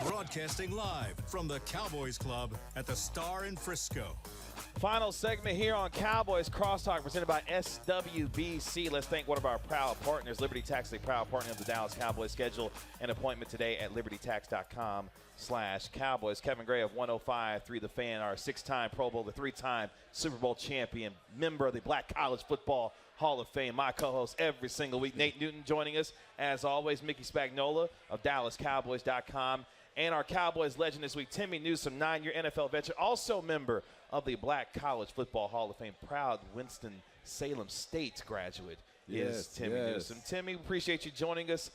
Broadcasting live from the Cowboys Club at the Star in Frisco. Final segment here on Cowboys Crosstalk presented by SWBC. Let's thank one of our proud partners, Liberty Tax, a proud partner of the Dallas Cowboys. Schedule an appointment today at libertytax.com/Cowboys. Kevin Gray of 105.3 The Fan, our 6-time Pro Bowl, the 3-time Super Bowl champion, member of the Black College Football Hall of Fame. My co-host every single week, Nate Newton, joining us. As always, Mickey Spagnola of DallasCowboys.com. And our Cowboys legend this week, Timmy Newsome, 9-year NFL veteran, also member of the Black College Football Hall of Fame, proud Winston-Salem State graduate is Timmy Newsome. Timmy, appreciate you joining us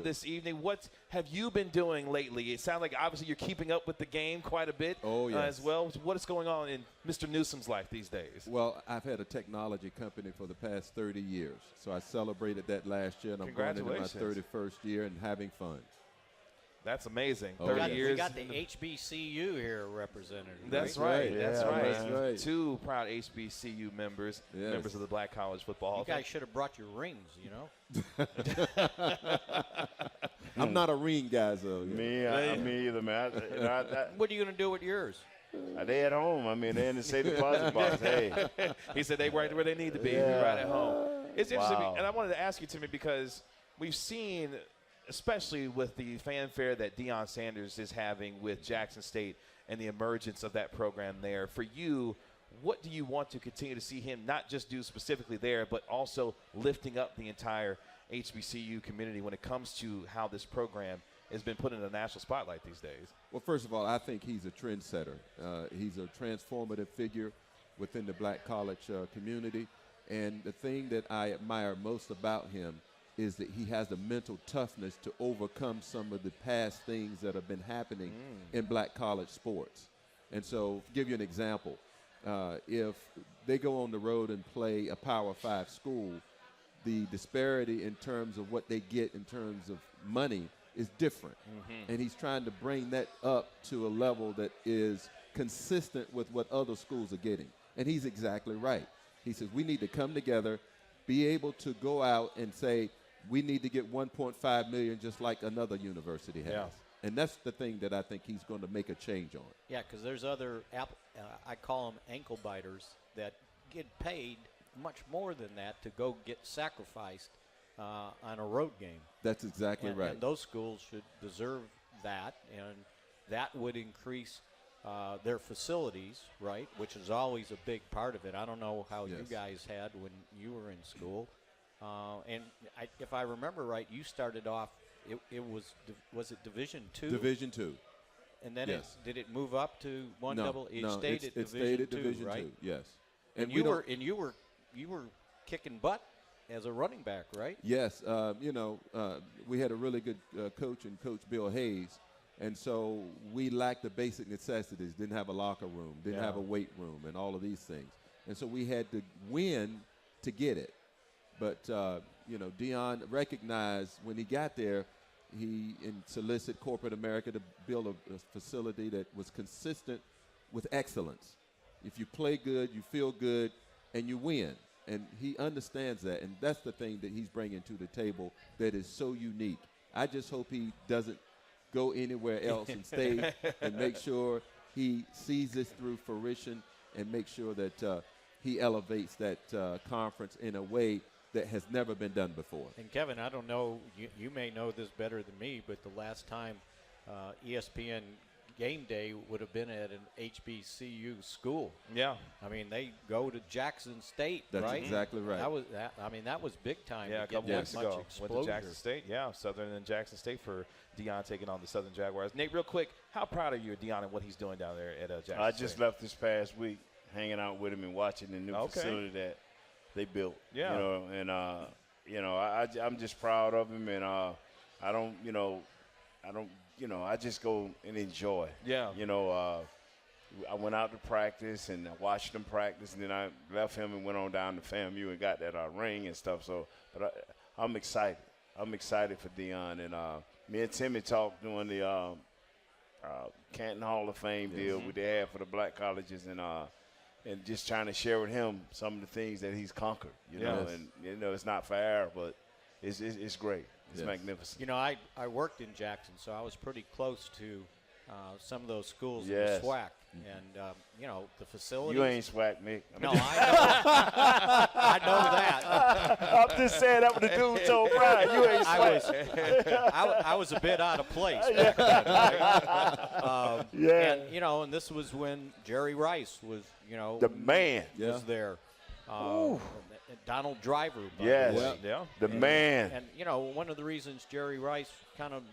this evening. What have you been doing lately? It sounds like obviously you're keeping up with the game quite a bit as well. What is going on in Mr. Newsome's life these days? Well, I've had a technology company for the past 30 years, so I celebrated that last year, and I'm going into my 31st year and having fun. That's amazing. 30 years. We got the HBCU here represented. That's right. That's right. 2 proud HBCU members, members of the Black College Football Hall of Fame. You guys should have brought your rings, you know. I'm not a ring guy, though. Me either, man. What are you going to do with yours? They at home. I mean, they're in the safe deposit box. Hey. He said they right where they need to be, right at home. It's interesting, and I wanted to ask you, Timmy, because we've seen – especially with the fanfare that Deion Sanders is having with Jackson State and the emergence of that program there. For you, what do you want to continue to see him not just do specifically there, but also lifting up the entire HBCU community when it comes to how this program has been put in the national spotlight these days? Well, first of all, I think he's a trendsetter. He's a transformative figure within the Black college community. And the thing that I admire most about him is that he has the mental toughness to overcome some of the past things that have been happening in Black college sports. And so, to give you an example, if they go on the road and play a Power 5 school, the disparity in terms of what they get in terms of money is different. And he's trying to bring that up to a level that is consistent with what other schools are getting. And he's exactly right. He says we need to come together, be able to go out and say, we need to get $1.5 million just like another university has. And that's the thing that I think he's going to make a change on. Yeah, because there's other, I call them ankle biters, that get paid much more than that to go get sacrificed on a road game. That's exactly right. And those schools should deserve that, and that would increase their facilities, right, which is always a big part of it. I don't know how you guys had when you were in school. And if I remember right, you started off, it was it Division II? Division II. And then did it move up to one double? It stayed at Division II, right? Yes. And you were kicking butt as a running back, right? Yes. We had a really good coach in Coach Bill Hayes, and so we lacked the basic necessities. Didn't have a locker room, didn't have a weight room, and all of these things. And so we had to win to get it. But, Deion recognized when he got there, he solicited corporate America to build a facility that was consistent with excellence. If you play good, you feel good, and you win. And he understands that, and that's the thing that he's bringing to the table that is so unique. I just hope he doesn't go anywhere else and stay and make sure he sees this through fruition and make sure that he elevates that conference in a way that has never been done before. And Kevin, I don't know, you may know this better than me, but the last time ESPN Game Day would have been at an HBCU school. Yeah. I mean, they go to Jackson State, That's right? exactly right. That was big time. Yeah, a couple weeks ago. Exposure. Went to Jackson State. Yeah, Southern and Jackson State for Deion taking on the Southern Jaguars. Nate, real quick, how proud are you of Deion and what he's doing down there at Jackson State? I just left this past week hanging out with him and watching the new facility that they built. Yeah. I'm just proud of him, and I just go and enjoy. Yeah. I went out to practice and I watched them practice, and then I left him and went on down to FAMU and got that ring and stuff. So, but I'm excited. I'm excited for Deion, and me and Timmy talked during the Canton Hall of Fame deal we had for the black colleges, and just trying to share with him some of the things that he's conquered, you know, and, it's not fair, but it's great. It's magnificent. You know, I worked in Jackson, so I was pretty close to some of those schools in Yes. the SWAC. And, you know, the facilities. You ain't SWAC, Nick. No, I know that. I'm just saying that what the dude told Brian. You ain't SWAC. I was a bit out of place. Yeah. And, you know, and this was when Jerry Rice was, you know. The man. Was there. Donald Driver. Yes. Yeah. The man. And, you know, one of the reasons Jerry Rice kind of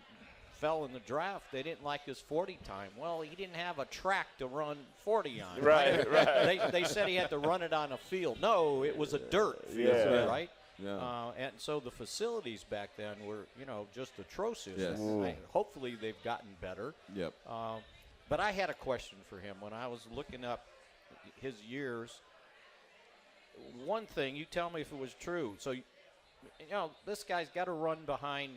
fell in the draft, they didn't like his 40 time. Well, he didn't have a track to run 40 on. Right. They said he had to run it on a field. No, it was a dirt field, right? Yeah. And so the facilities back then were, you know, just atrocious. Yes. Hopefully they've gotten better. Yep. But I had a question for him when I was looking up his years. One thing, you tell me if it was true. So, you know, this guy's got to run behind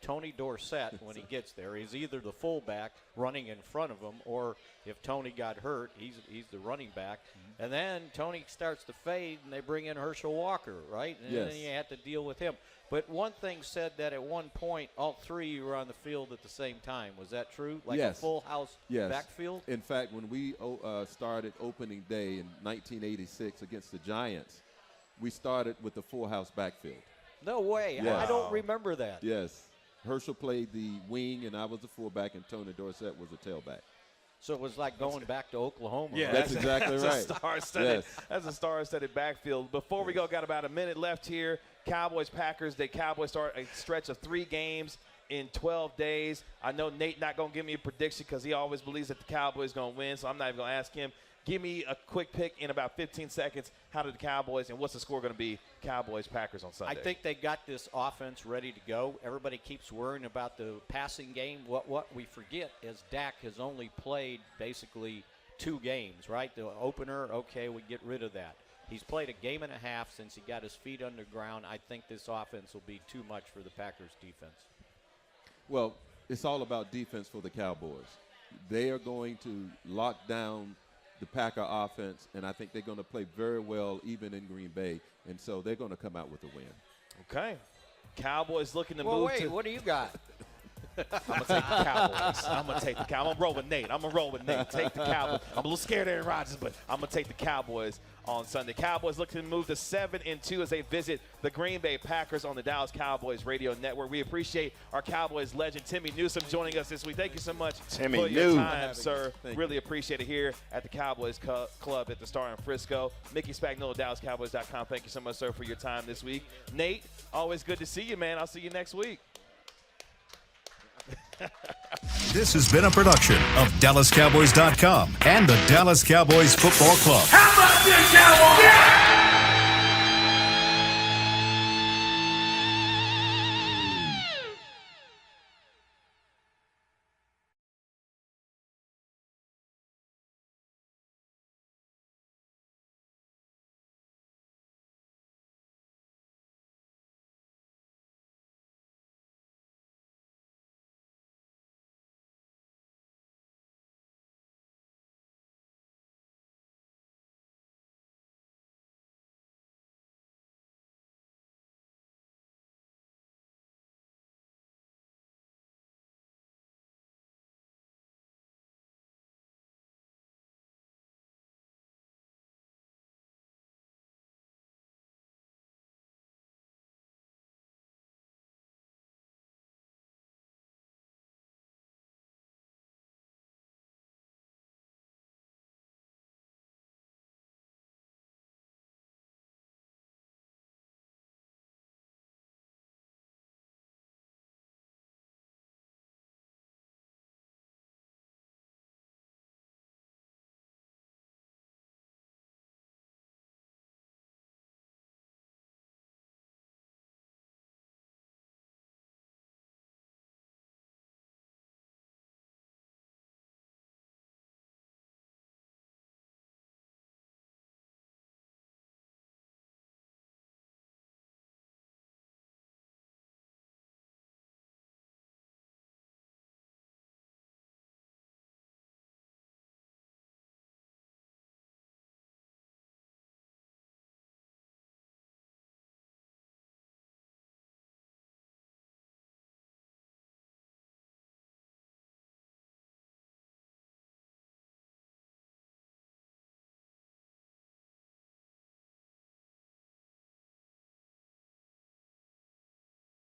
Tony Dorsett when he gets there. He's either the fullback running in front of him, or if Tony got hurt, he's the running back. Mm-hmm. And then Tony starts to fade, and they bring in Herschel Walker, right? And then you have to deal with him. But one thing said that at one point, all three were on the field at the same time. Was that true? Like a full house backfield? In fact, when we started opening day in 1986 against the Giants, we started with the full house backfield. No way. Yes. I don't remember that. Yes. Herschel played the wing, and I was the fullback, and Tony Dorsett was the tailback. So it was like going back to Oklahoma. Yeah, That's exactly right. That's a star-studded backfield. Before we go, got about a minute left here. Cowboys-Packers. The Cowboys start a stretch of 3 games in 12 days. I know Nate not going to give me a prediction because he always believes that the Cowboys going to win, so I'm not even going to ask him. Give me a quick pick in about 15 seconds. How did the Cowboys, and what's the score going to be, Cowboys-Packers on Sunday? I think they got this offense ready to go. Everybody keeps worrying about the passing game. What we forget is Dak has only played basically 2 games, right? The opener, okay, we get rid of that. He's played a game and a half since he got his feet underground. I think this offense will be too much for the Packers' defense. Well, it's all about defense for the Cowboys. They are going to lock down the Packer offense, and I think they're going to play very well even in Green Bay, and so they're going to come out with a win. Okay. Cowboys looking to well, move wait, to – what do you got? I'm going to take the Cowboys. I'm going to take the Cowboys. I'm going to roll with Nate. I'm going to roll with Nate. Take the Cowboys. I'm a little scared of Aaron Rodgers, but I'm going to take the Cowboys on Sunday. Cowboys looking to move to 7-2 as they visit the Green Bay Packers on the Dallas Cowboys Radio Network. We appreciate our Cowboys legend, Timmy Newsome, joining us this week. Thank you so much for your time, sir. Really appreciate it here at the Cowboys Club at the Star in Frisco. Mickey Spagnuolo, DallasCowboys.com. Thank you so much, sir, for your time this week. Nate, always good to see you, man. I'll see you next week. This has been a production of DallasCowboys.com and the Dallas Cowboys Football Club. How about this, Cowboys? Yeah!